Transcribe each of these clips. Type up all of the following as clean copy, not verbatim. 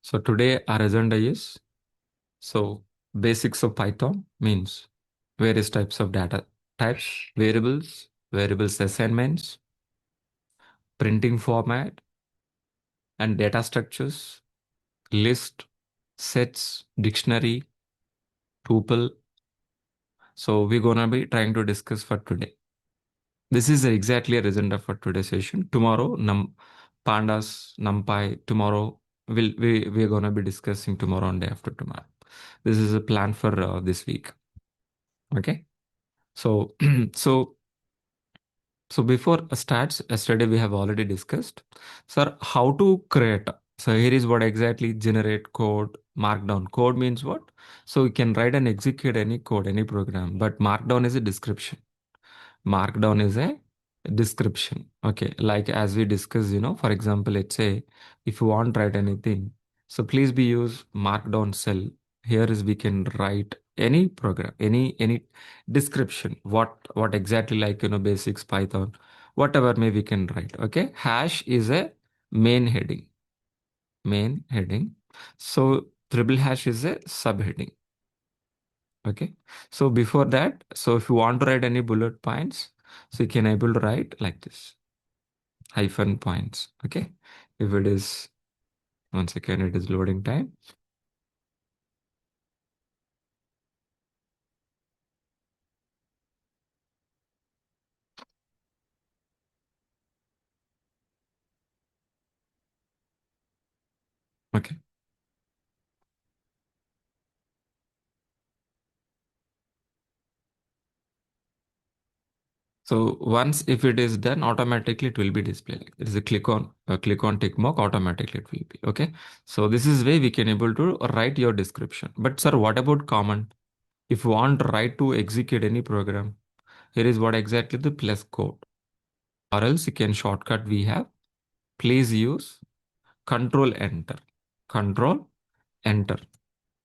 So today our agenda is basics of Python means various types of data types, variables assignments, printing format, and data structures, list, sets, dictionary, tuple. So we're gonna be trying to discuss for today. This is exactly a agenda for today's session. Tomorrow, pandas, numpy. Tomorrow, we're gonna be discussing tomorrow and day after tomorrow. This is a plan for this week. Okay. So, so, so before starts, yesterday we have already discussed, sir, how to create. So here is what exactly generate code, markdown. Code means what? So you can write and execute any code, any program, but markdown is a description. Markdown is a description. Okay, like as we discussed, for example, let's say if you want to write anything, so please be use markdown cell. Here is we can write any program, any description, what exactly, like basics Python, whatever may we can write. Okay, hash is a main heading, main heading. So triple hash is a subheading. Okay. So before that, so if you want to write any bullet points, so you can able to write like this, hyphen points. Okay. If it is, once again, it is loading time. Okay. So once if it is done, automatically it will be displayed. Like there is a click on tick mark, automatically it will be. Okay. So this is way we can able to write your description. But sir, what about comment? If you want write to execute any program, here is what exactly the plus code. Or else you can shortcut we have. Please use Control Enter. Control Enter.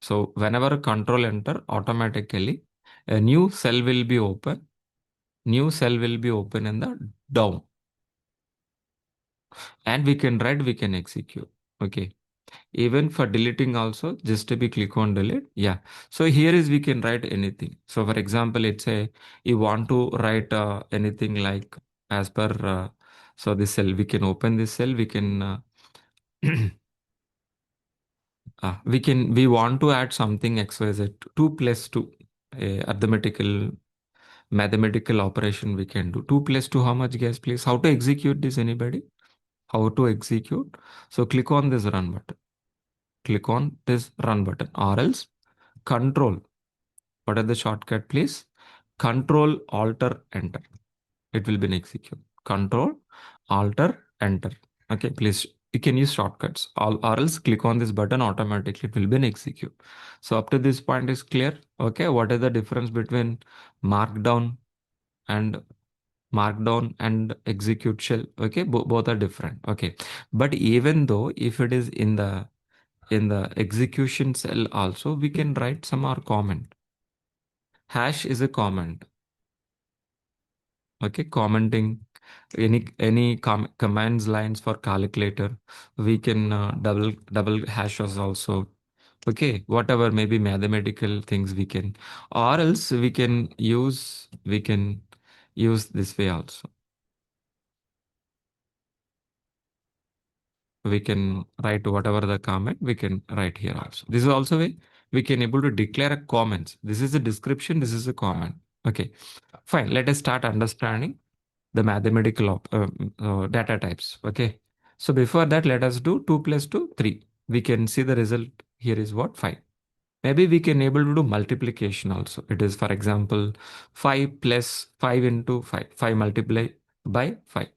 So whenever Control Enter, automatically a new cell will be open. New cell will be open in the down, and we can write, we can execute. Okay. Even for deleting also, just to be click on delete. Yeah. So here is we can write anything. So for example, let's say you want to write anything like as per so this cell, we can open this cell, we can we want to add something XYZ, 2 plus 2, arithmetical, mathematical operation we can do. 2 plus 2, how much, guess please? How to execute this, anybody? How to execute? So click on this run button. Click on this run button, or else control. What are the shortcut, please? Control, Alter, Enter. It will be an execute. Control, Alter, Enter. Okay, please, you can use shortcuts, or else click on this button, automatically it will be an execute. So up to this point is clear. Okay, what is the difference between markdown and execute shell? Okay, both are different. Okay, but even though if it is in the execution cell also, we can write some our comment. Hash is a comment. Okay, commenting any commands lines for calculator, we can double hashes also. Okay, whatever maybe mathematical things we can, or else we can use this way also. We can write whatever the comment we can write here also. This is also way we can able to declare a comments. This is a description, this is a comment. Okay, fine, let us start understanding the mathematical data types. Okay, so before that, let us do 2 plus 2 3. We can see the result here is what, 5. Maybe we can able to do multiplication also. It is, for example, 5 plus 5 into 5, 5 multiply by 5.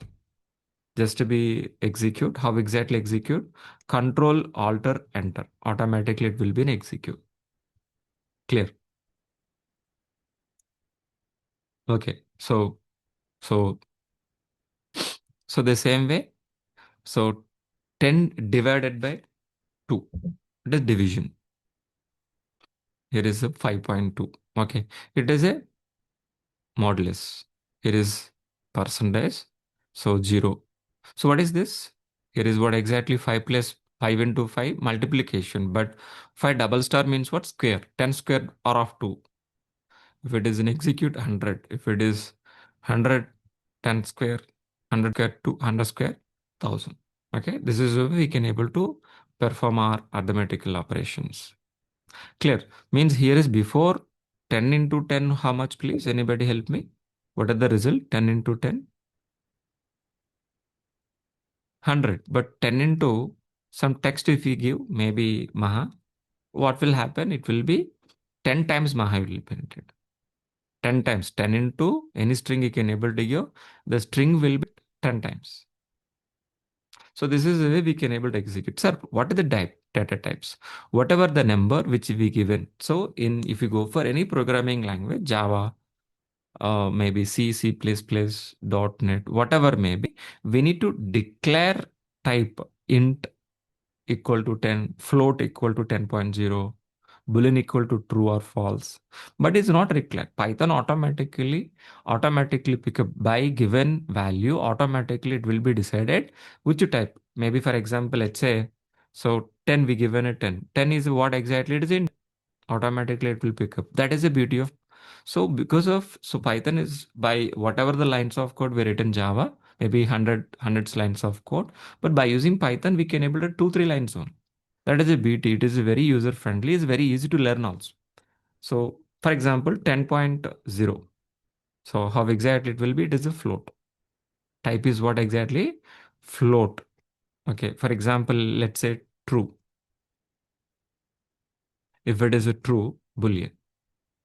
Just to be execute, how exactly execute? Control, Alter, Enter. Automatically it will be an execute. Clear? Okay. So so the same way. So 10 divided by 2. It is division. Here is a 5.2. Okay. It is a modulus. Here is percentage. So 0. So what is this? Here is what exactly 5 plus 5 into 5 multiplication, but 5 double star means what? Square. 10 square or of 2. If it is in execute 100, if it is 100, 10 square, 100 square, 200 square, 1000. Okay, this is where we can able to perform our arithmetical operations. Clear? Means here is before 10 into 10, how much please? Anybody help me? What are the result? 10 into 10? 100. But 10 into some text if we give, maybe Maha, what will happen? It will be 10 times Maha will be printed. 10 times. 10 into any string you can able to give, the string will be 10 times. So this is the way we can able to execute. Sir, what are the data types? Whatever the number which we given. So if you go for any programming language, Java, maybe C, C++, .NET, whatever maybe, we need to declare type int equal to 10, float equal to 10.0, boolean equal to true or false. But it's not required. Python automatically pick up by given value, automatically it will be decided which type. Maybe for example, let's say, so 10 we given a 10. 10 is what exactly it is in, automatically it will pick up. That is the beauty of. So because of, so Python is by whatever the lines of code we written Java, maybe hundreds lines of code, but by using Python we can able to 2 3 lines on. That is a beauty. It is very user friendly. It's very easy to learn also. So for example 10.0, so how exactly it will be? It is a float. Type is what exactly? Float. Okay, for example, let's say true. If it is a true, Boolean.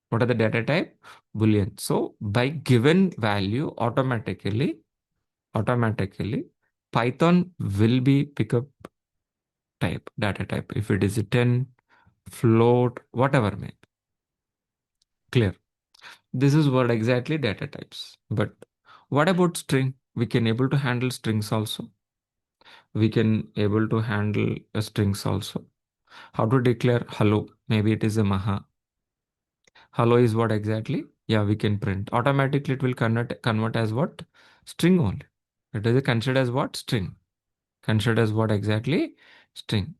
What are the data type? Boolean. So by given value, automatically, Python will be pick up type, data type. If it is a 10, float, whatever may. Clear. This is what exactly data types. But what about string? We can able to handle strings also. We can able to handle strings also. How to declare hello? Maybe it is a Maha. Hello is what exactly? Yeah, we can print. Automatically it will convert as what? String only. It is considered as what? String. Considered as what exactly? String.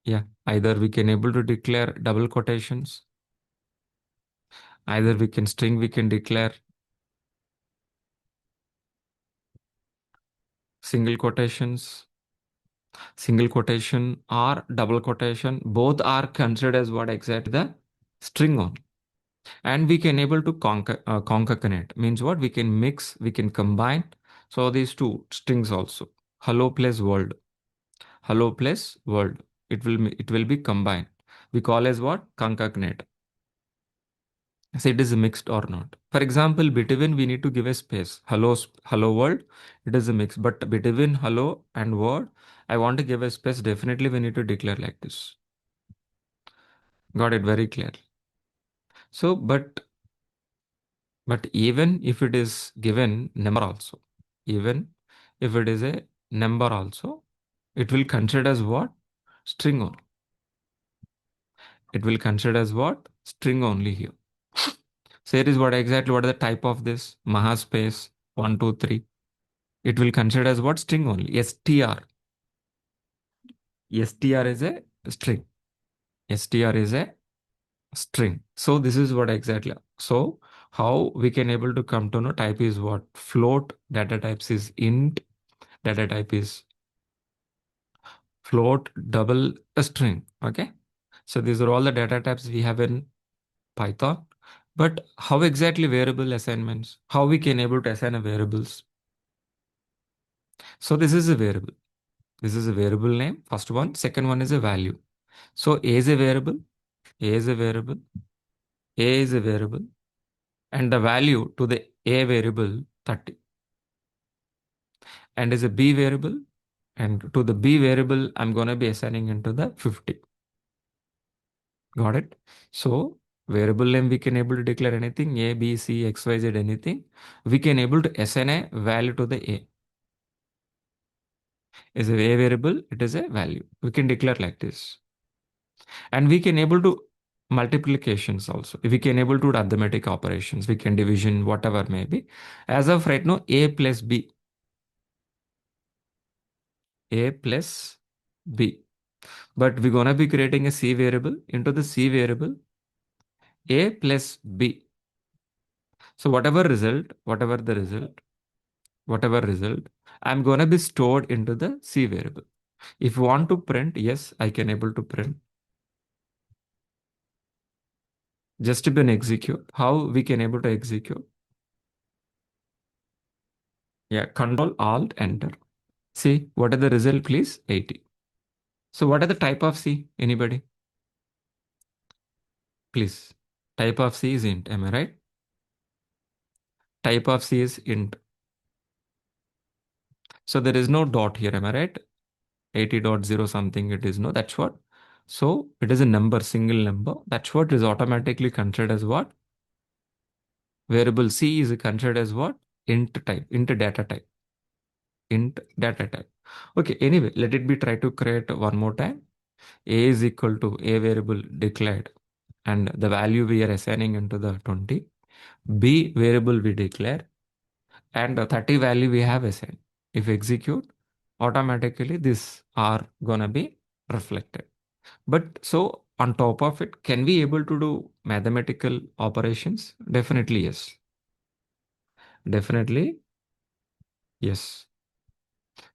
Yeah. Either we can able to declare double quotations. Either we can string, we can declare single quotations, single quotation or double quotation. Both are considered as what exactly? The string only. And we can able to concatenate, means what? We can mix, we can combine. So these two strings also, hello plus world, hello plus world, it will be combined. We call as what? Concatenate. So it is mixed or not. For example, between we need to give a space, hello world, it is a mix, but between hello and word I want to give a space, definitely we need to declare like this. Got it? Very clear. So but even if it is given number also, even if it is a number also, it will consider as what? String only. It will consider as what? String only here. So here is what exactly what is the type of this Maha space 1, 2, 3. It will consider as what? String only. str. Str is a string. Str is a string. So this is what exactly. So how we can able to come to know type is what? Float. Data types is int. Data type is float, double, a string. Okay. So these are all the data types we have in Python. But how exactly variable assignments? How we can able to assign a variables? So this is a variable. This is a variable name. First one. Second one is a value. So A is a variable. A is a variable. A is a variable. And the value to the A variable 30. And is a B variable. And to the B variable, I'm going to be assigning into the 50. Got it? So variable name we can able to declare anything, A, B, C, X, Y, Z, anything. We can able to assign a value to the A. Is a variable, it is a value. We can declare like this. And we can able to multiplications also. We can able to do arithmetic operations. We can division, whatever may be. As of right now, A plus B. A plus B. But we're gonna be creating a C variable into the C variable A plus B. So whatever result, I'm gonna be stored into the C variable. If you want to print, yes, I can able to print. Just to execute. How we can able to execute? Yeah, Control Alt Enter. See, what are the result, please? 80. So what are the type of C? Anybody? Please. Type of C is int. Am I right? Type of C is int. So there is no dot here. Am I right? 80.0 something it is. No, that's what. So it is a number, single number. That's what is automatically considered as what? Variable C is considered as what? Int type, int data type, int data type. Okay, anyway, let it be try to create one more time. A is equal to a variable declared and the value we are assigning into the 20. B variable we declare and the 30 value we have assigned. If execute, automatically this are gonna be reflected. But so on top of it, can we able to do mathematical operations? Definitely yes. Definitely yes.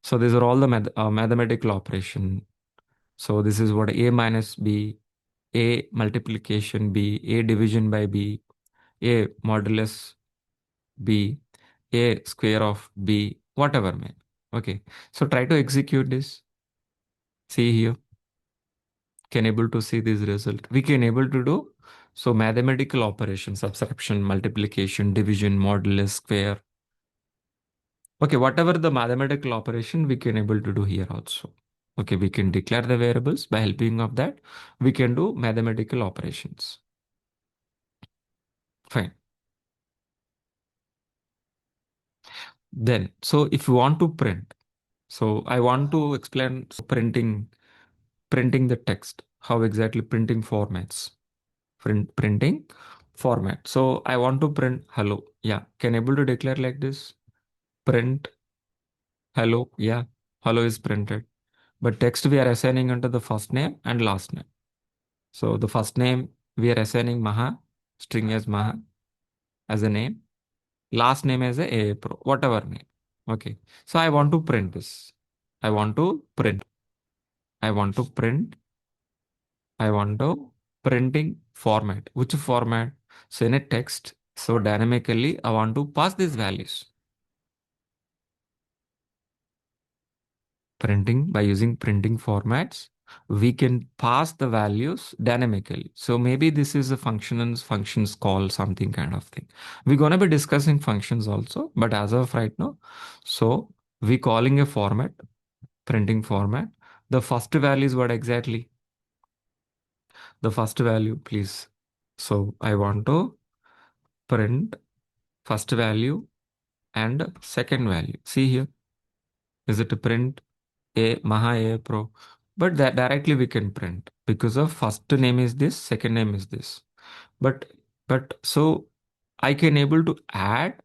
So these are all the mathematical operation. So this is what A minus B, A multiplication B, A division by B, A modulus B, A square of B, whatever man. Okay. So try to execute this. See here. Can able to see this result. We can able to do so mathematical operations, subtraction, multiplication, division, modulus, square. Okay, whatever the mathematical operation we can able to do here also. Okay, we can declare the variables by helping of that. We can do mathematical operations. Fine. Then, so if you want to print, so I want to explain printing the text, how exactly printing formats, printing format. So I want to print hello. Yeah, can able to declare like this. Print hello. Yeah, hello is printed. But text we are assigning under the first name and last name. So the first name we are assigning Maha, string as Maha as a name, last name as a Pro, whatever name. Okay. So I want to print this. I want to print. I want to print. I want to printing format. Which format? So in a text. So dynamically, I want to pass these values. Printing by using printing formats, we can pass the values dynamically. So maybe this is a functions call something kind of thing. We're going to be discussing functions also, but as of right now, so we calling a format, printing format. The first value is what exactly? The first value, please. So I want to print first value and second value. See here, is it a print A Maha A Pro? But that directly we can print because of first name is this, second name is this. But so I can able to add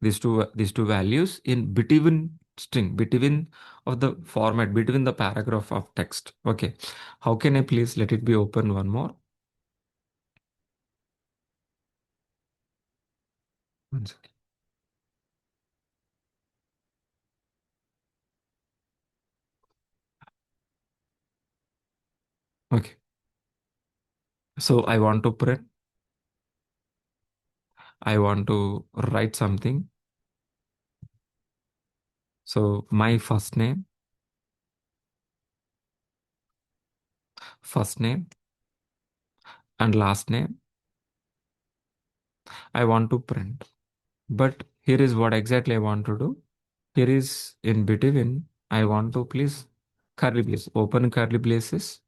these two values in between string, between of the format, between the paragraph of text. Okay. How can I please let it be open one more? One second. Okay. So I want to print, I want to write something. So my first name and last name, I want to print. But here is what exactly I want to do. Here is in between, I want to please curly braces, open curly braces,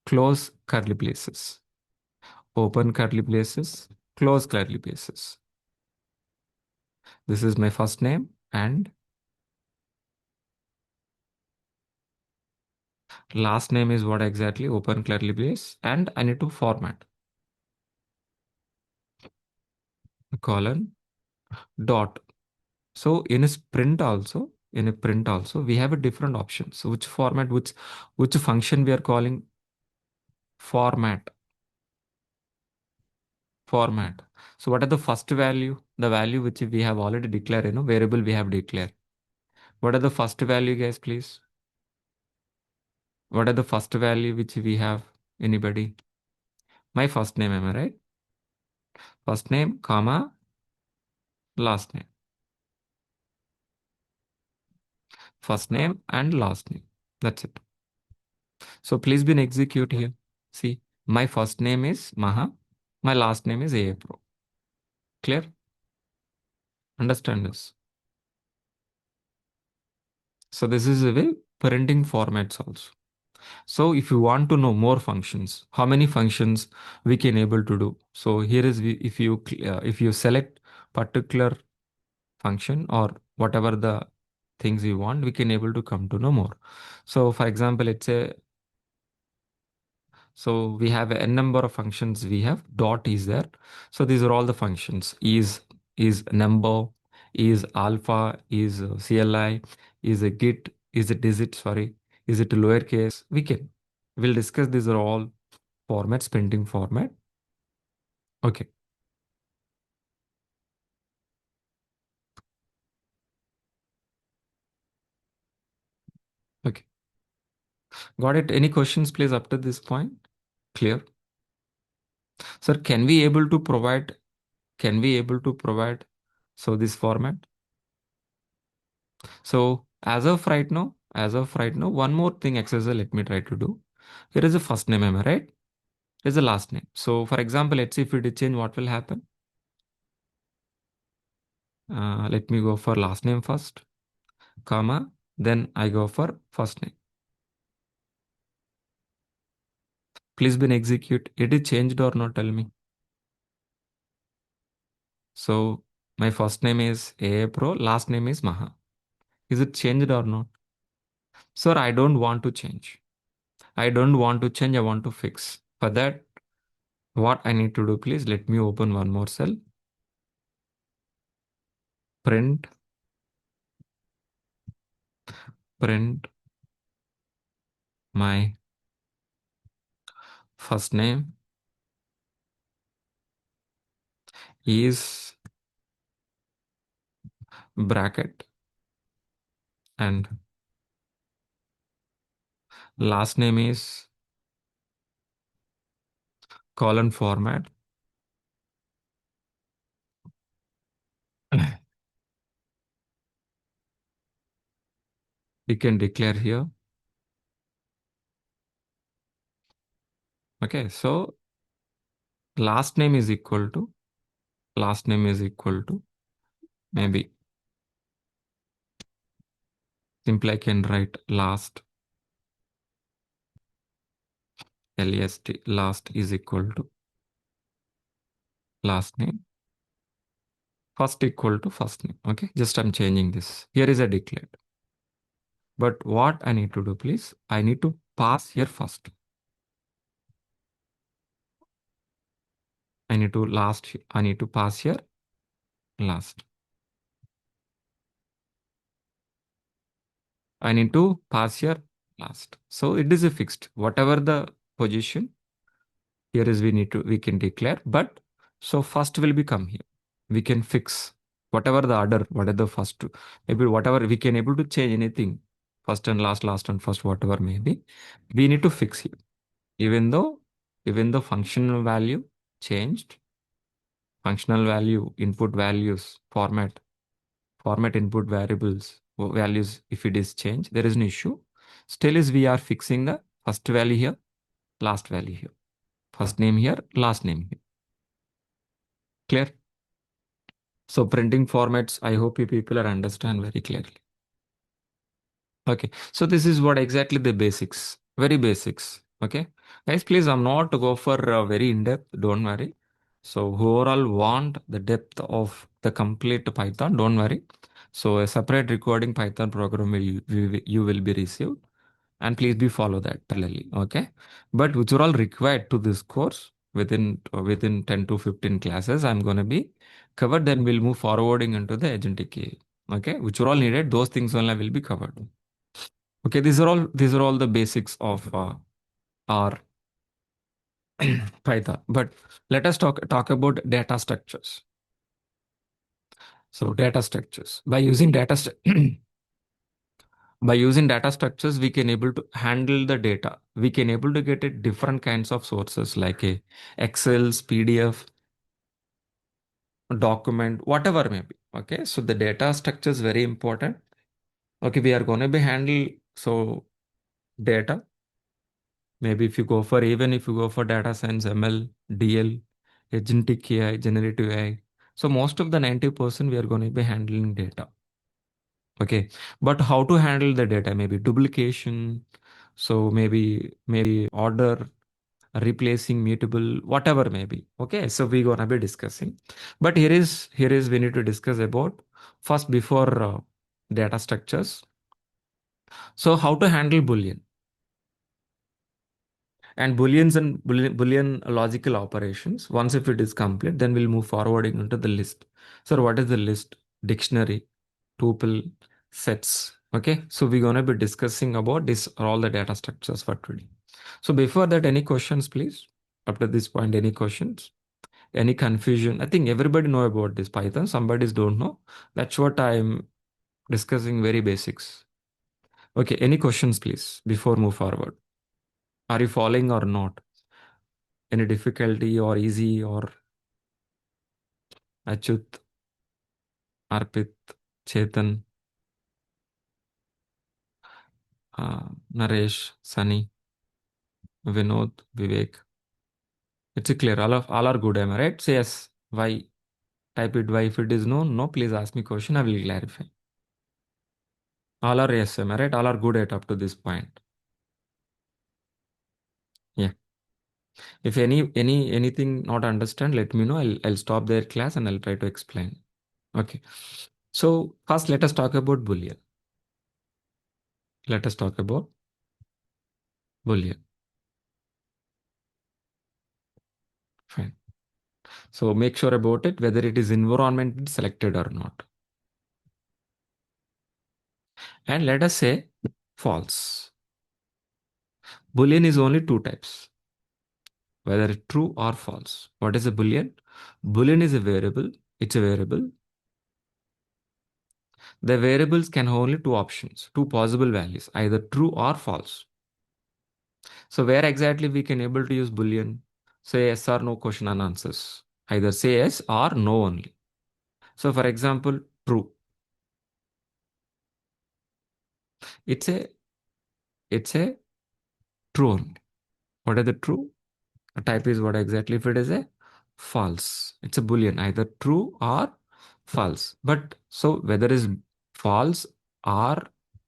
close curly braces, open curly braces, close curly braces. This is my first name and last name is what exactly, open curly brace, and I need to format colon dot. So in a sprint also, in a print also, we have a different option. So which format, which function we are calling format, format. So what are the first value? The value which we have already declared, variable we have declared. What are the first value, guys, please? What are the first value which we have? Anybody? My first name, am I right? First name, comma, last name. First name and last name. That's it. So please be an execute here. See, my first name is Maha. My last name is AA Pro. Clear? Understand this? So this is a way printing formats also. So if you want to know more functions, how many functions we can able to do. So here is if you select particular function or whatever the things you want, we can able to come to know more. So for example, let's say, so we have a n number of functions. We have dot is there. So these are all the functions. Is number, is alpha, is CLI, is a git, is a digit, sorry, is it a lowercase? We'll discuss these are all formats, printing format. Okay. Okay. Got it. Any questions, please, up to this point? Clear? Sir, can we able to provide so this format? So as of right now, one more thing exercise let me try to do. Here is the first name, am I right? Here is the last name. So for example, let's see if we did change, what will happen? Let me go for last name first, comma, then I go for first name. Please be an execute. It is changed or not? Tell me. So my first name is A Pro, last name is Maha. Is it changed or not? Sir, I don't want to change. I don't want to change. I want to fix. For that, what I need to do, please let me open one more cell. Print, print my first name is bracket and last name is colon format. We can declare here. Okay, so last name is equal to maybe simply I can write last last is equal to last name, first equal to first name. Okay, just I'm changing this. Here is a declared. But what I need to do, please, I need to pass here first. I need to pass here last. I need to pass here last. So it is a fixed, whatever the position here is we can declare, but so first will become here. We can fix whatever the order, whatever the first two, maybe whatever we can able to change anything, first and last and first, whatever may be, we need to fix here. Even though functional value changed, functional value, input values, format input variables, values, if it is changed, there is an issue. Still is we are fixing the first value here, last value here. First name here, last name here. Clear? So printing formats, I hope you people are understand very clearly. Okay, so this is what exactly the basics, very basics. Okay, guys, please, I'm not to go for very in-depth, don't worry. So whoever want the depth of the complete Python, don't worry. So a separate recording Python program you will be received, and please be follow that parallelly. Okay, but which are all required to this course within 10 to 15 classes, I'm gonna be covered. Then we'll move forwarding into the agentic AI. Okay, which are all needed, those things only will be covered. Okay, these are all the basics of our Python. But let us talk about data structures. So data structures. By using data structures, we can able to handle the data. We can able to get it different kinds of sources like a Excel's, PDF, document, whatever may be. Okay, so the data structure is very important. Okay, we are going to be handle so data. Maybe if you go for data science, ML, DL, agentic AI, generative AI. So most of the 90% we are going to be handling data. Okay, but how to handle the data? Maybe duplication. So maybe order, replacing mutable, whatever may be. Okay, so we're gonna be discussing. But here is we need to discuss about first before data structures. So how to handle Boolean and Boolean logical operations. Once if it is complete, then we'll move forwarding into the list. So what is the list? Dictionary, tuple, sets. Okay, so we're gonna be discussing about this all the data structures for today. So before that, any questions, please? Up to this point, any questions? Any confusion? I think everybody know about this Python. Somebody's don't know. That's what I'm discussing, very basics. Okay, any questions, please, before move forward? Are you following or not? Any difficulty or easy or Achut, Arpit, Chetan, Naresh, Sunny, Vinod, Vivek? It's clear. All are good, am I right? Say yes. Why? Type it why. If it is no, no, please ask me question. I will clarify. All are yes, am I right? All are good at up to this point. Yeah. If anything not understand, let me know. I'll stop their class and I'll try to explain. Okay. So first let us talk about Boolean. Let us talk about Boolean. Fine. So make sure about it whether it is environment selected or not. And let us say false. Boolean is only two types, whether it's true or false. What is a Boolean? Boolean is a variable. It's a variable. The variables can have only two options, two possible values, either true or false. So where exactly we can able to use Boolean? Say yes or no question and answers. Either say yes or no only. So for example, true. It's a it's a true only. What are the true? A type is what exactly if it is a false. It's a Boolean, either true or false. But so whether is false or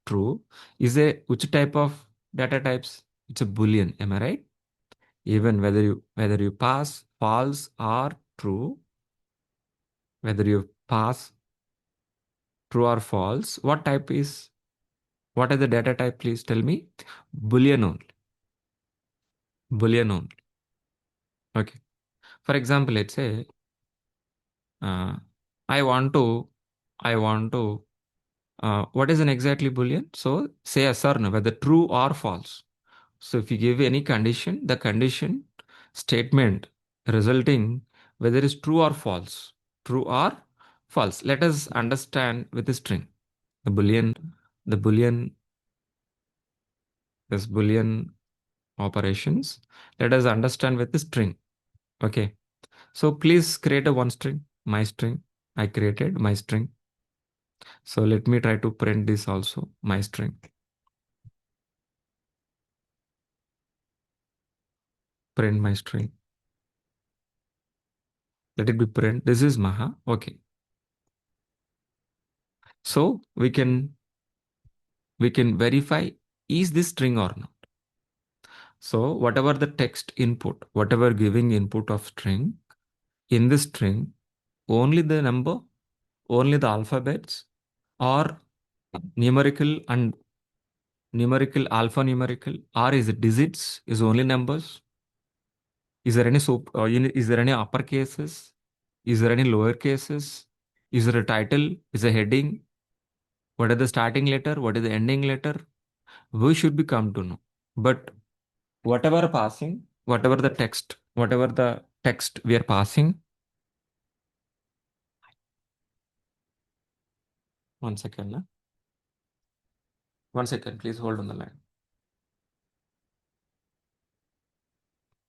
true is a which type of data types? It's a Boolean. Am I right? Even whether you pass false or true, whether you pass true or false, what is the data type? Please tell me. Boolean only. Boolean only. Okay. For example, let's say uh, I want to, I want to, what is an exactly Boolean? So say yes or no, whether true or false. So if you give any condition, the condition statement resulting whether is true or false, true or false. Let us understand with the string. The Boolean, the Boolean, this Boolean operations. Let us understand with the string. Okay. So please create a one string, my string. I created my string. So let me try to print this also, my string. Print my string. Let it be print. This is Maha. Okay. So we can verify is this string or not. So whatever the text input, whatever giving input of string, in this string, only the number, only the alphabets or numerical and numerical, alphanumerical, or is it digits, is only numbers? Is there any is there any upper cases? Is there any lower cases? Is there a title? Is a heading? What is the starting letter? What is the ending letter? We should be come to know. But whatever the text we are passing, one second, na? 1 second, please hold on the line.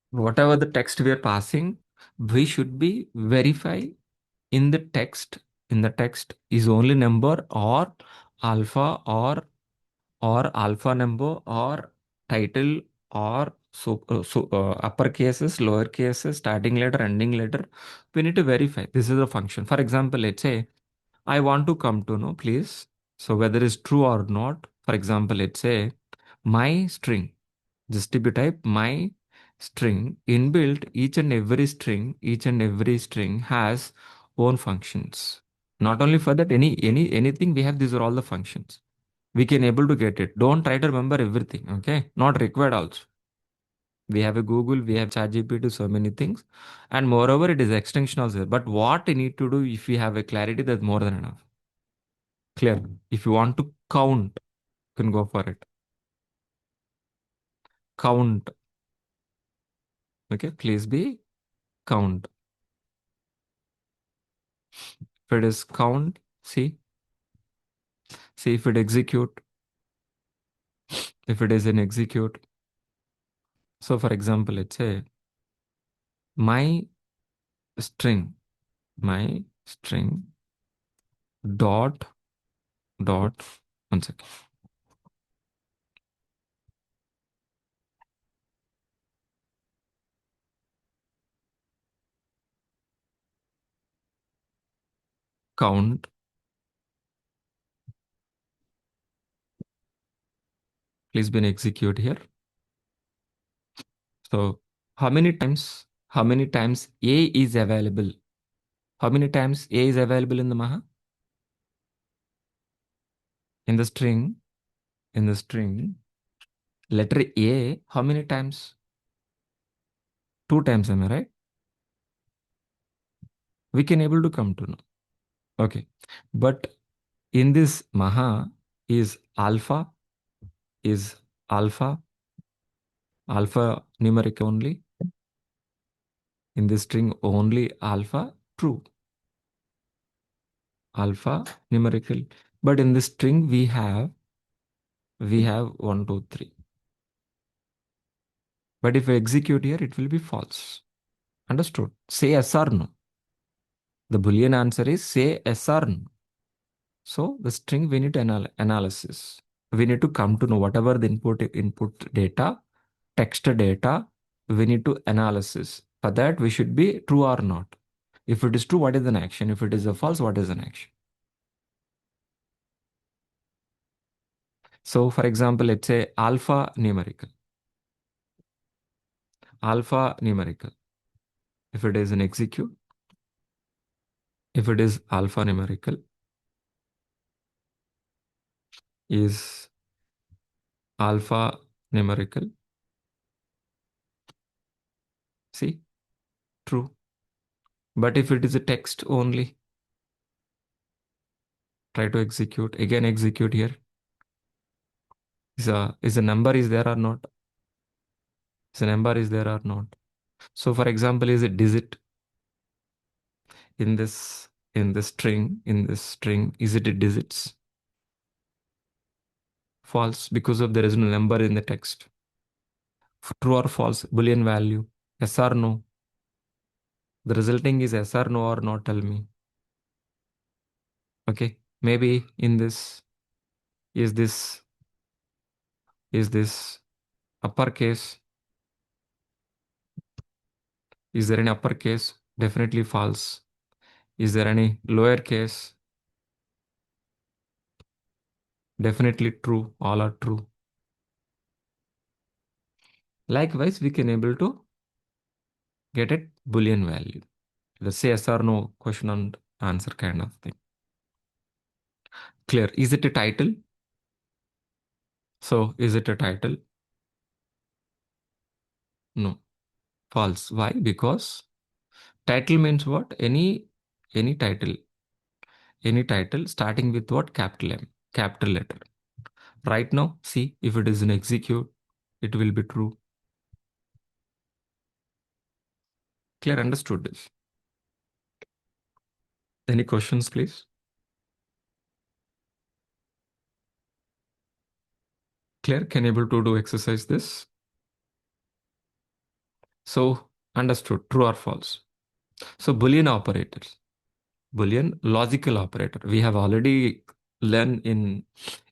Whatever the text we are passing, we should be verify in the text. In the text is only number or alpha or alpha number or title or upper cases, lower cases, starting letter, ending letter. We need to verify. This is a function. For example, let's say I want to come to know, please. So whether it's true or not. For example, let's say my string. Just if you type my string inbuilt, each and every string has own functions. Not only for that, anything we have, these are all the functions. We can able to get it. Don't try to remember everything. Okay, not required also. We have a Google, we have ChatGPT, so many things, and moreover, it is extension also. But what you need to do if you have a clarity, that's more than enough. Clear. If you want to count, you can go for it. Count. Okay, please be count. If it is count, see if it execute. If it is an execute. So for example, let's say my string, my string dot dot. One second. Count. Please be an execute here. So how many times A is available? How many times A is available in the Maha? In the string, in the string, letter A, how many times? 2 times, am I right? We can able to come to know. Okay. But in this Maha is is alpha, alpha numeric only. In this string only alpha true, alpha numerical. But in this string we have 1, 2, 3. But if we execute here, it will be false. Understood? Say yes or no. The Boolean answer is say yes or no. So the string we need to analysis. We need to come to know whatever the input data, text data, we need to analysis. For that, we should be true or not. If it is true, what is an action? If it is a false, what is an action? So for example, let's say alpha numerical. Alpha numerical. If it is an execute, if it is alpha numerical, is alpha numerical. See, true. But if it is a text only, try to execute. Again, execute here. Is a number is there or not? Is a number is there or not? So for example, is a digit in this string, is it a digits? False, because of there is no number in the text. True or false? Boolean value. Yes or no? The resulting is yes or no or not, tell me. Okay. Maybe in this, is this is this uppercase? Is there any uppercase? Definitely false. Is there any lowercase? Definitely true. All are true. Likewise, we can able to get a Boolean value. Let's say yes or no question and answer kind of thing. Clear. Is it a title? So is it a title? No. False. Why? Because title means what? Any title. Any title starting with what? Capital M. capital letter. Right now, see, if it is in execute, it will be true. Clear, understood this? Any questions, please? Clear, can able to do exercise this? So, understood, true or false. So, Boolean operators, Boolean logical operator. We have already learned in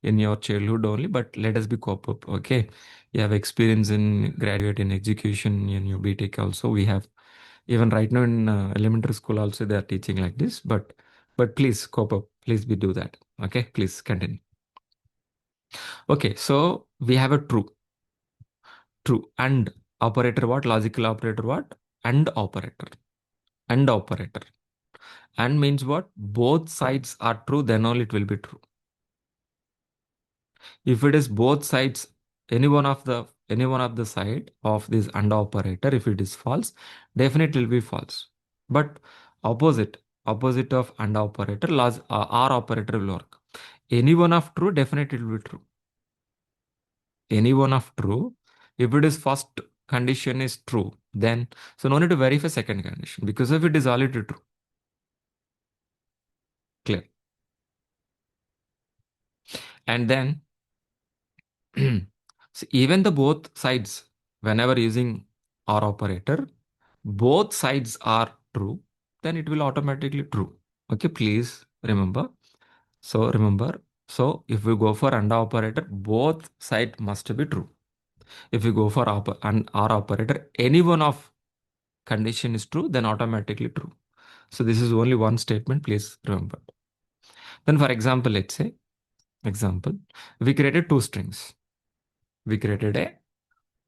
your childhood only, but let us be cop up. Okay, you have experience in graduate in execution in your BTech also. We have even right now in elementary school also they are teaching like this. But please cop up. Please be do that. Okay, please continue. Okay, so we have a true and operator what logical operator what and operator and means what both sides are true then only it will be true. If it is both sides, any one of the side of this AND operator, if it is false, definitely will be false. But opposite of AND operator, OR operator will work. Any one of true, definitely it will be true. Any one of true, if it is first condition is true, then so no need to verify second condition because if it is already true. Clear. And then so even the both sides, whenever using OR operator, both sides are true, then it will automatically true. Okay, please remember. So remember, so if we go for AND operator, both side must be true. If we go for and OR operator, any one of condition is true, then automatically true. So this is only one statement, please remember. Then for example, let's say, example, we created two strings. We created a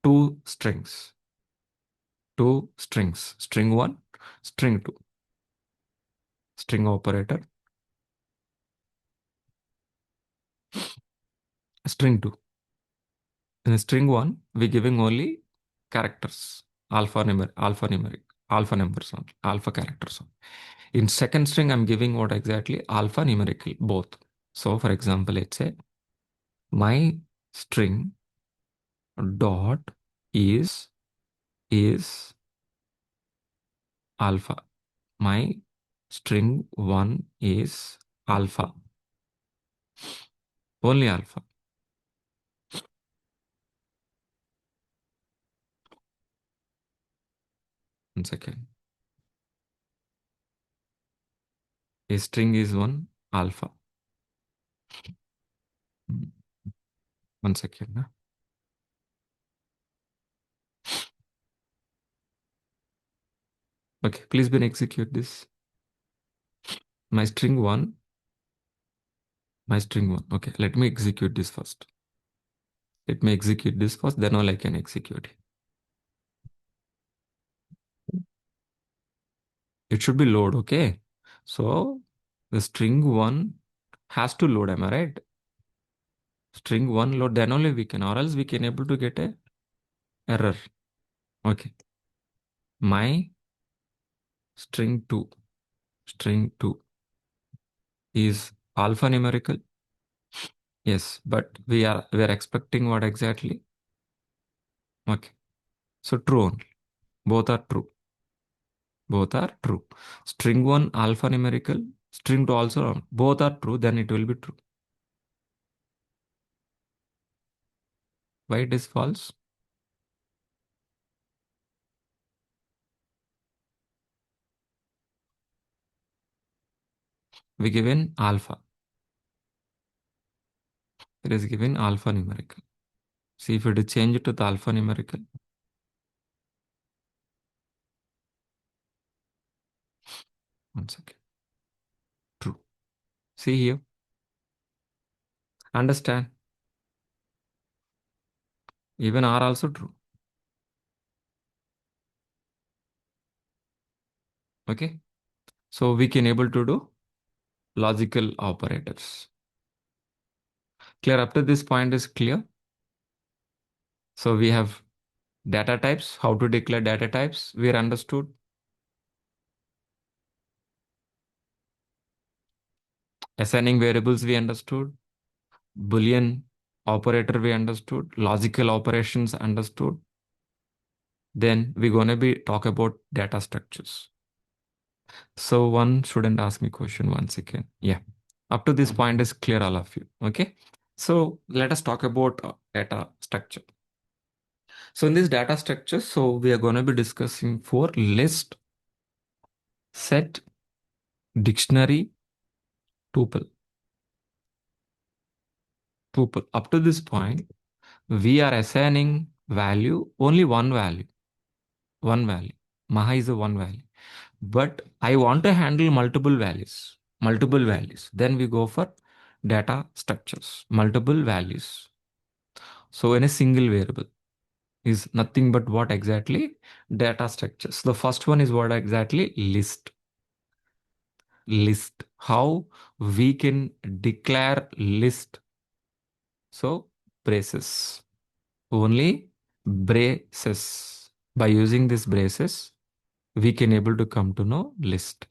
two strings, string one, string two, string operator, string two. In string one, we're giving only characters, alpha numbers, only, alpha characters. Only. In second string, I'm giving what exactly alpha numerical, both. So, for example, let's say my string dot is alpha. My string one is alpha, only alpha. One second. A string is one alpha. One second. Huh? Okay, please Ben execute this. My string one. Okay, let me execute this first. Let me execute this first, then all I can execute. It should be load, okay? So the string one has to load, am I right? String one load, then only we can, or else we can able to get a error. Okay. My string two is alphanumerical. Yes, but we are expecting what exactly? Okay. So true only. Both are true. Both are true. String one alphanumerical, string two also both are true, then it will be true. Why it is false? We given alpha. It is given alphanumerical. See if it is changed to the alphanumerical. One second. True. See here. Understand. Even are also true. Okay. So we can able to do logical operators. Clear up to this point is clear. So we have data types, how to declare data types. We are understood. Assigning variables we understood. Boolean operator we understood, logical operations understood. Then we're going to be talk about data structures. So one student asked me question once again. Yeah. Up to this point is clear, all of you. Okay. So let us talk about data structure. So in this data structure, so we are going to be discussing for list, set, dictionary, tuple. Tuple. Up to this point, we are assigning value, only one value. One value. Maha is a one value. But I want to handle multiple values. Multiple values. Then we go for data structures. Multiple values. So in a single variable is nothing but what exactly? Data structures. The first one is what exactly? List. List. How we can declare list. So braces. Only braces. By using this braces, we can able to come to know list.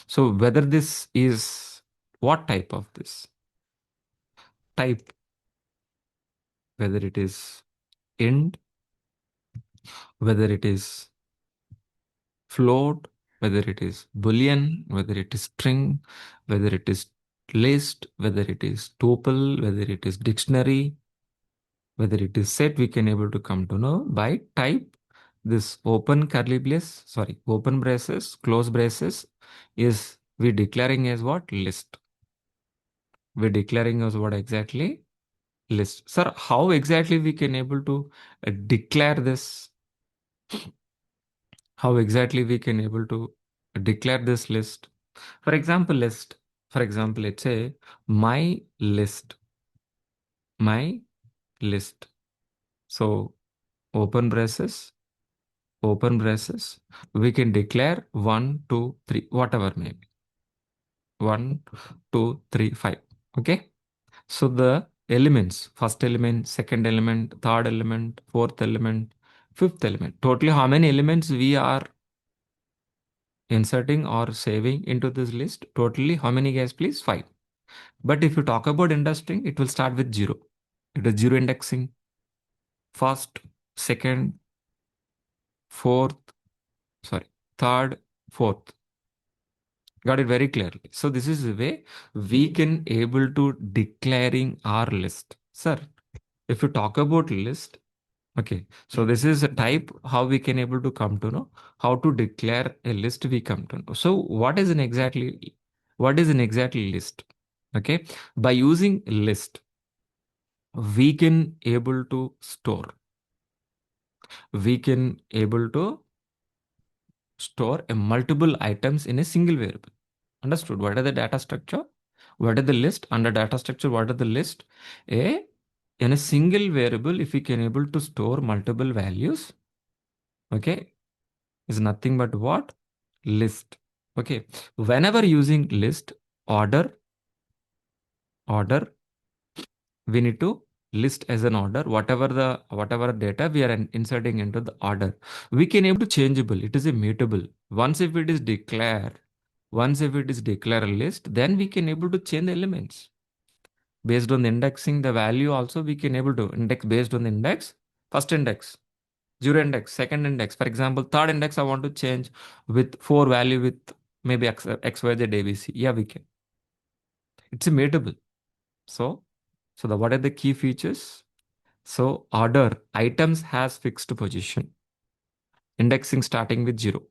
So whether this is what type of this type, whether it is int, whether it is float, whether it is boolean, whether it is string, whether it is list, whether it is tuple, whether it is dictionary, whether it is set, we can able to come to know by type. This open curly brace, sorry, open braces, close braces is we declaring as what? List. We're declaring as what exactly? List. Sir, how exactly we can able to declare this? How exactly we can able to declare this list? For example, list. For example, let's say my list. My list. So open braces, open braces. We can declare 1, 2, 3, whatever may be. 1, 2, 3, 5. Okay. So the elements, first element, second element, third element, fourth element, fifth element. Totally how many elements we are inserting or saving into this list? Totally how many guys please? 5. But if you talk about indexing, it will start with 0. It is 0 indexing. First, second, fourth, sorry, third, fourth. Got it very clearly. So this is the way we can able to declaring our list. Sir, if you talk about list, okay, so this is a type how we can able to come to know how to declare a list we come to know. So what is an exactly list? Okay, by using list, we can able to store. We can able to store a multiple items in a single variable. Understood? What are the data structure? What are the list under data structure? What are the list? A in a single variable, if we can able to store multiple values, okay, is nothing but what? List. Okay. Whenever using list, order, we need to list as an order, whatever data we are inserting into the order. We can able to changeable. It is a mutable. Once if it is declare a list, then we can able to change the elements. Based on the indexing, the value also we can able to index based on the index. First index, 0 index, second index. For example, third index I want to change with 4 value with maybe X, Y, Z, ABC. Yeah, we can. It's immutable. So, what are the key features? So order items has fixed position. Indexing starting with 0.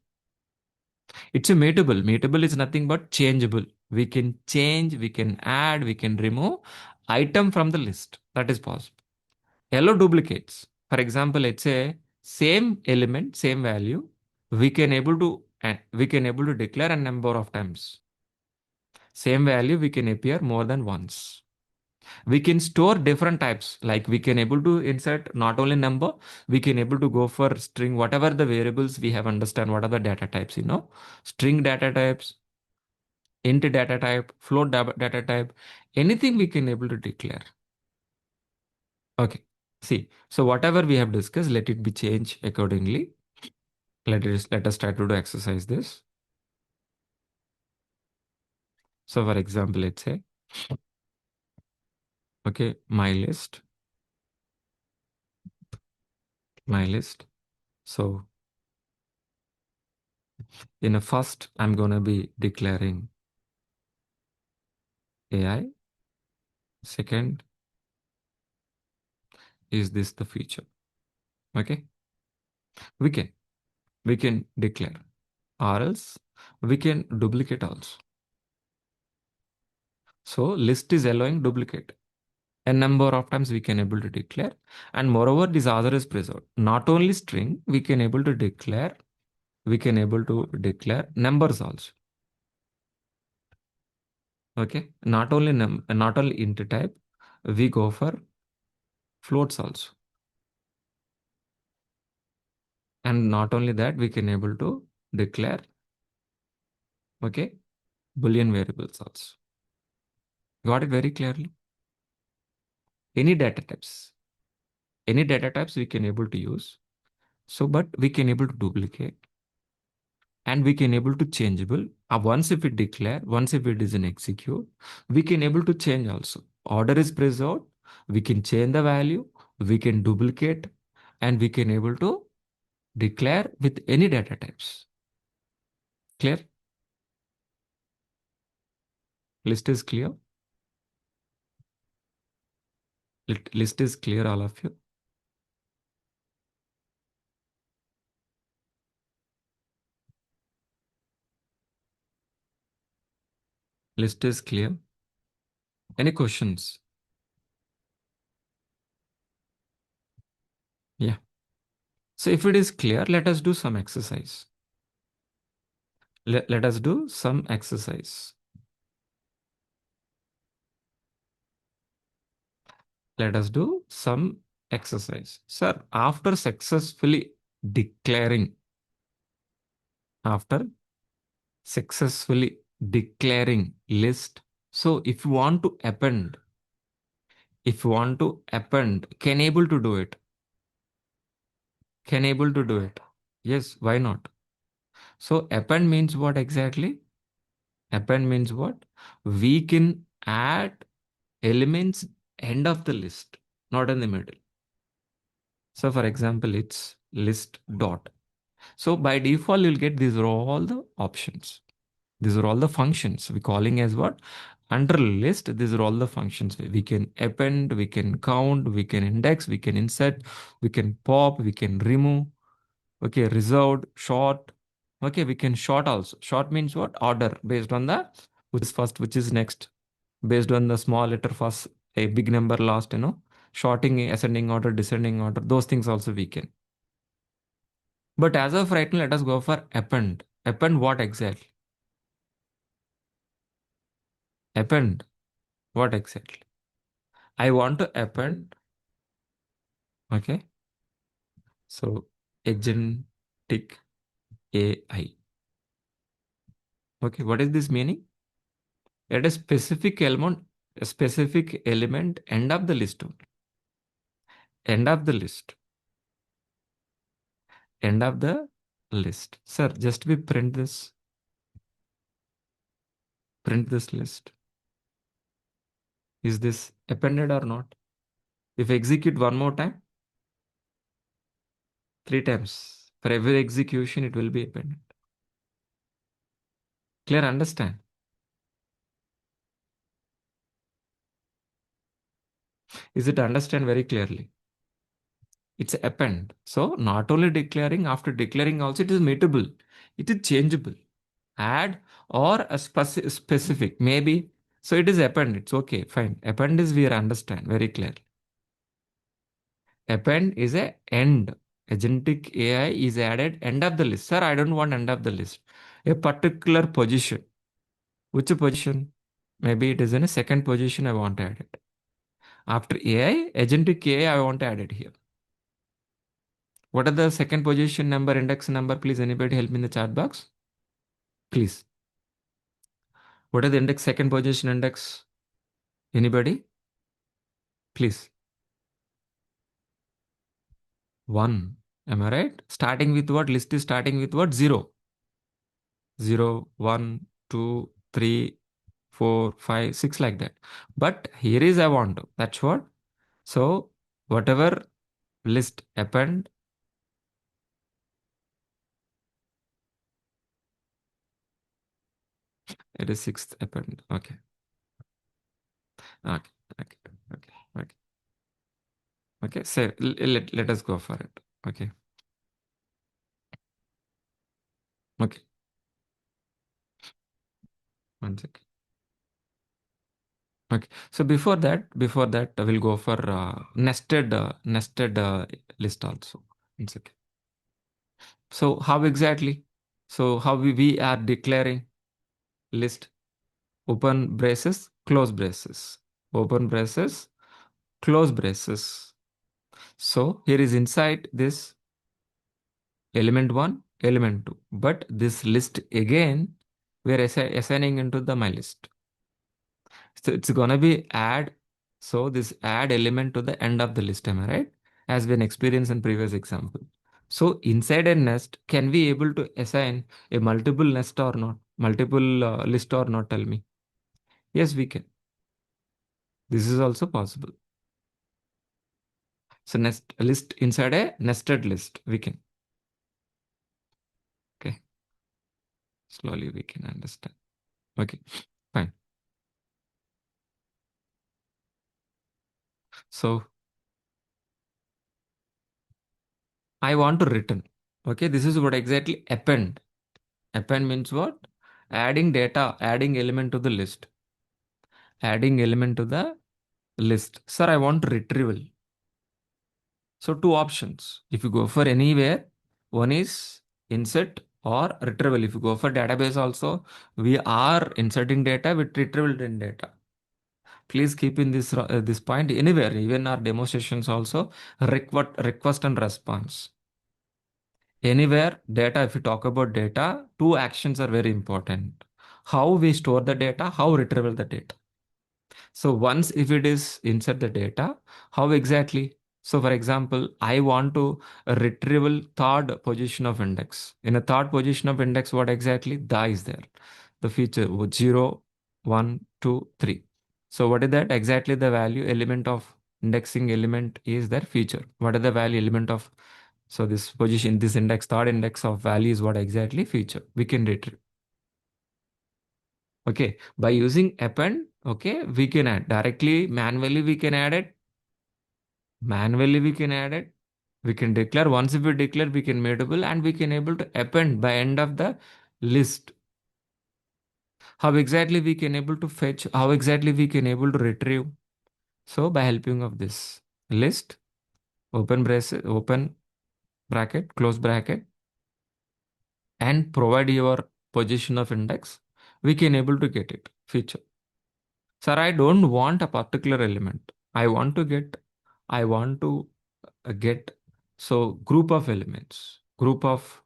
It's a mutable. Mutable is nothing but changeable. We can change, we can add, we can remove item from the list. That is possible. Yellow duplicates. For example, let's say same element, same value, we can able to declare a number of times. Same value we can appear more than once. We can store different types, like we can able to insert not only number, we can able to go for string, whatever the variables we have understand what are the data types, string data types, int data type, float data type, anything we can able to declare. Okay. See, so whatever we have discussed, let it be changed accordingly. Let us try to do exercise this. So for example, let's say Okay, my list. So in a first, I'm going to be declaring AI. Second, is this the feature? Okay, we can we can declare, or else we can duplicate also. So list is allowing duplicate. A number of times we can able to declare, and moreover this other is preserved. Not only string, we can able to declare numbers also. Okay, not only int type, we go for floats also. And not only that, we can able to declare, okay, Boolean variables also. Got it very clearly? Any data types, we can able to use. So, but we can able to duplicate, and we can able to changeable. Once if we declare, once if it is in execute, we can able to change also. Order is preserved. We can change the value. We can duplicate, and we can able to declare with any data types. Clear? List is clear. List is clear, all of you. List is clear. Any questions? Yeah. So if it is clear, let us do some exercise. Let us do some exercise. Let us do some exercise. Sir, declaring, after successfully declaring list. So if you want to append, can able to do it. Can able to do it. Yes, why not? So append means what exactly? Append means what? We can add elements end of the list, not in the middle. So for example, it's list dot. So by default, you'll get these are all the options. These are all the functions. We're calling as what? Under list, these are all the functions. We can append, we can count, we can index, we can insert, we can pop, we can remove. Okay, reserved, short. Okay, we can short also. Short means what? Order based on the which is first, which is next. Based on the small letter first, a big number last, shorting, ascending order, descending order, those things also we can. But as of right now, let us go for append. Append what exactly? Append what exactly? I want to append, okay? So agentic AI. Okay, what is this meaning? At a specific element, end of the list only. End of the list. End of the list. Sir, just we print this. Print this list. Is this appended or not? If execute one more time, 3 times. For every execution, it will be appended. Clear? Understand? Is it understand very clearly? It's append. So not only declaring, after declaring also it is mutable. It is changeable. Add or a specific. Maybe. So it is append. It's okay. Fine. Append is we understand very clearly. Append is a end. Agentic AI is added end of the list. Sir, I don't want end of the list. A particular position. Which position? Maybe it is in a second position I want to add it. After AI, agentic AI I want to add it here. What are the second position number, index number? Please, anybody help me in the chat box? Please. What are the index, second position index? Anybody? Please. 1. Am I right? Starting with what? List is starting with what? 0. 0, 1, 2, 3. 4, 5, 6 like that. But here is I want to. That's what. So whatever list append, it is sixth append. Okay. Okay. Okay. Okay. Okay. Okay. So let us go for it. Okay. Okay. One second. Okay. So before that, we'll go for nested list also. One second. So how exactly? So how we are declaring list open braces, close braces, open braces, close braces. So here is inside this element 1, element 2. But this list again, we are assigning into the my list. So it's gonna be add. So this add element to the end of the list, am I right? As been experienced in previous example. So inside a nest, can we able to assign a multiple nest or not? Multiple list or not? Tell me. Yes, we can. This is also possible. So nest list inside a nested list, we can. Okay. Slowly we can understand. Okay. Fine. So I want to return. Okay. This is what exactly append. Append means what? Adding data, adding element to the list. Adding element to the list. Sir, I want retrieval. So two options. If you go for anywhere, one is insert or retrieval. If you go for database also, we are inserting data with retrieval in data. Please keep in this point anywhere, even our demonstrations also request and response. Anywhere data, if you talk about data, two actions are very important. How we store the data, how retrieval the data. So once if it is insert the data, how exactly? So for example, I want to retrieval third position of index. In a third position of index, what exactly? The is there. The feature 0, 1, 2, 3. So what is that? Exactly the value element of indexing element is their feature. What is the value element of so this position, this index, third index of value is what exactly feature we can retrieve. Okay, by using append, okay, we can add directly, manually we can add it. Manually we can add it. We can declare. Once if we declare, we can mutable and we can able to append by end of the list. How exactly we can able to fetch? How exactly we can able to retrieve? So by helping of this list, open bracket, open bracket, close bracket, and provide your position of index, we can able to get it feature. Sir, I don't want a particular element. I want to get, so group of elements, group of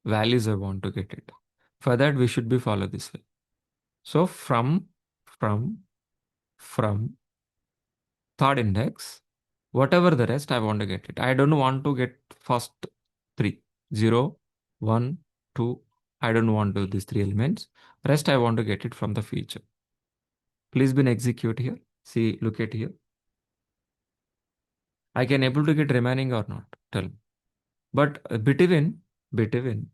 values I want to get it. For that, we should be follow this way. So from, from third index, whatever the rest, I want to get it. I don't want to get first three, 0, 1, 2. I don't want to these three elements. Rest, I want to get it from the feature. Please be execute here. See, look at here. I can able to get remaining or not. Tell me. But between, between,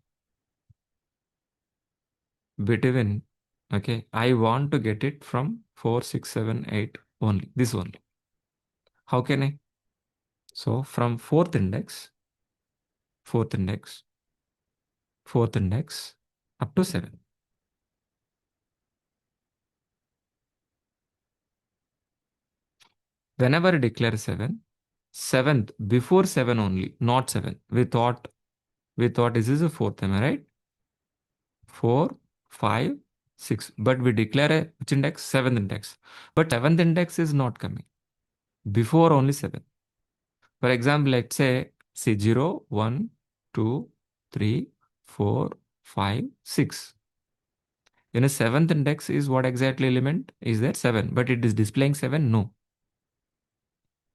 okay, I want to get it from 4, 6, 7, 8 only. This only. How can I? So from fourth index, fourth index up to 7. Whenever I declare 7, seventh before 7 only, not 7. We thought this is a fourth, am I right? 4, 5, 6. But we declare a which index? Seventh index. But seventh index is not coming. Before only 7. For example, let's say, see 0, 1, 2, 3, 4, 5, 6. In a seventh index is what exactly element is there? 7. But it is displaying 7? No.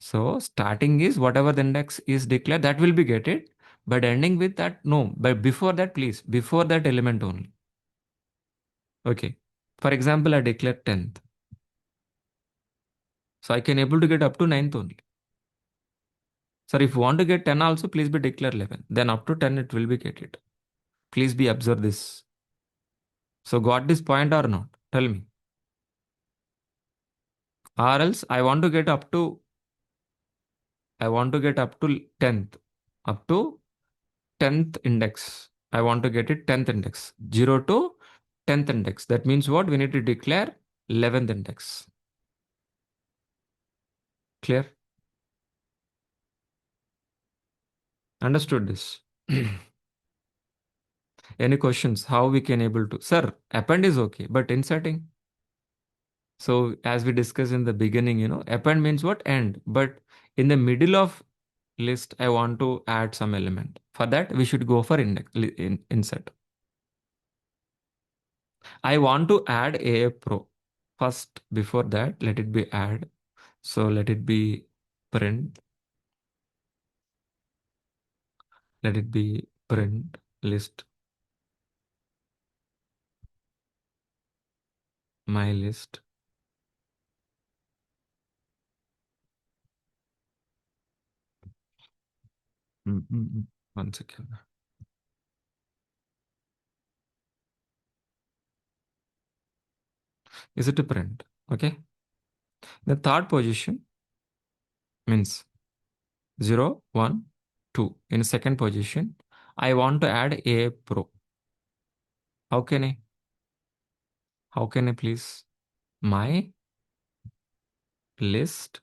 So starting is whatever the index is declared, that will be get it. But ending with that, no. But before that, please, before that element only. Okay. For example, I declare 10th. So I can able to get up to 9th only. Sir, if you want to get 10 also, please be declare 11. Then up to 10 it will be get it. Please be observe this. So got this point or not? Tell me. Or else I want to get up to 10th. Up to 10th index. I want to get it 10th index. 0 to 10th index. That means what? We need to declare 11th index. Clear? Understood this? Any questions? How we can able to? Sir, append is okay, but inserting. So as we discussed in the beginning, append means what? End. But in the middle of list, I want to add some element. For that, we should go for insert. I want to add a pro. First, before that, let it be add. So let it be print. Let it be print list. My list. One second. Is it a print? Okay. The third position means 0, 1, 2. In second position, I want to add a pro. How can I? How can I please? My list.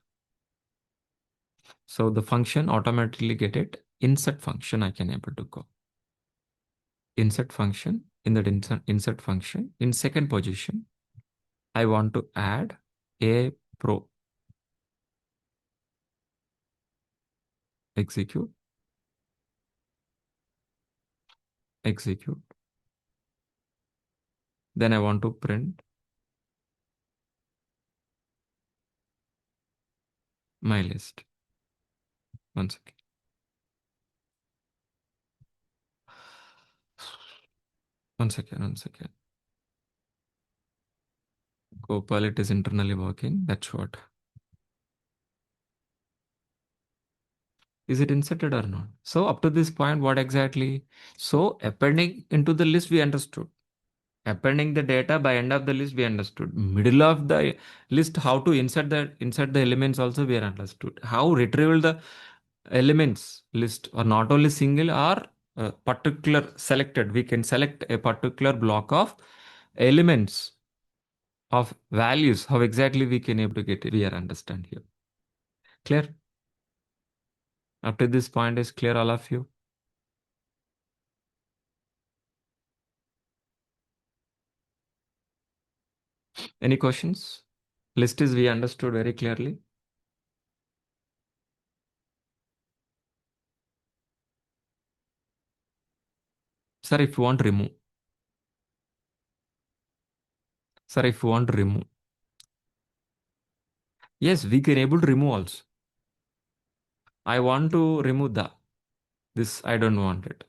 So the function automatically get it. Insert function I can able to go. Insert function. In that insert function, in second position, I want to add a pro. Execute. Execute. Then I want to print my list. One second. One second. One second. Gopal, it is internally working. That's what. Is it inserted or not? So up to this point, what exactly? So appending into the list, we understood. Appending the data by end of the list, we understood. Middle of the list, how to insert the elements also we understood. How retrieval the elements list or not only single or particular selected. We can select a particular block of elements of values. How exactly we can able to get it? We are understand here. Clear? Up to this point is clear, all of you? Any questions? List is we understood very clearly. Sir, if you want to remove. Sir, if you want to remove. Yes, we can able to remove also. I want to remove this. I don't want it.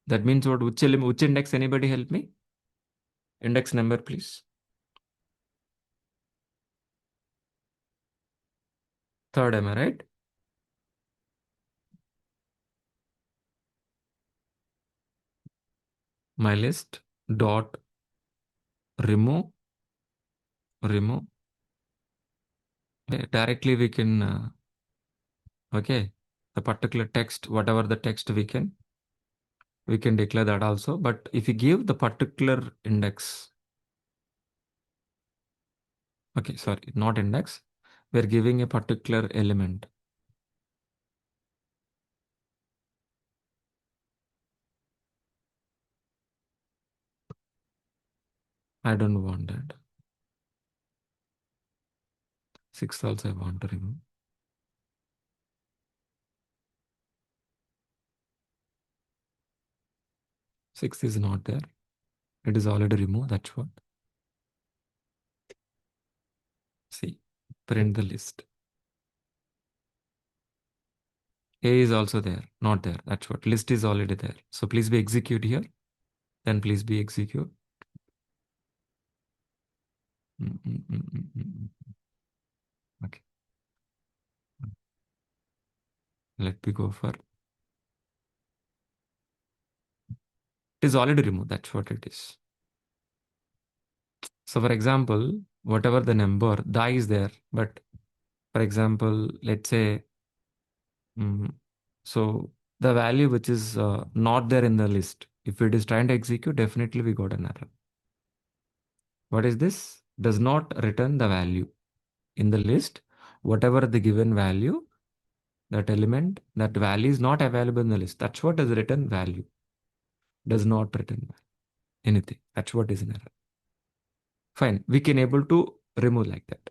That means what? Which index? Anybody help me? Index number, please. Third, am I right? My list dot remove. Okay, directly we can okay, the particular text, whatever the text we can declare that also. But if you give the particular index, okay, sorry, not index, we're giving a particular element. I don't want that. Sixth also I want to remove. Sixth is not there. It is already removed. That's what. See, print the list. A is also there, not there. That's what. List is already there. So please be execute here. Then please be execute. Mm, mm, mm, mm, mm, mm. Okay, let me go for. It is already removed. That's what it is. So, for example, whatever the number, the I is there. But for example, let's say, mm, so the value which is not there in the list, if it is trying to execute, definitely we got an error. What is this? Does not return the value in the list. Whatever the given value, that element, that value is not available in the list. That's what is written value. Does not return anything. That's what is an error. Fine. We can able to remove like that.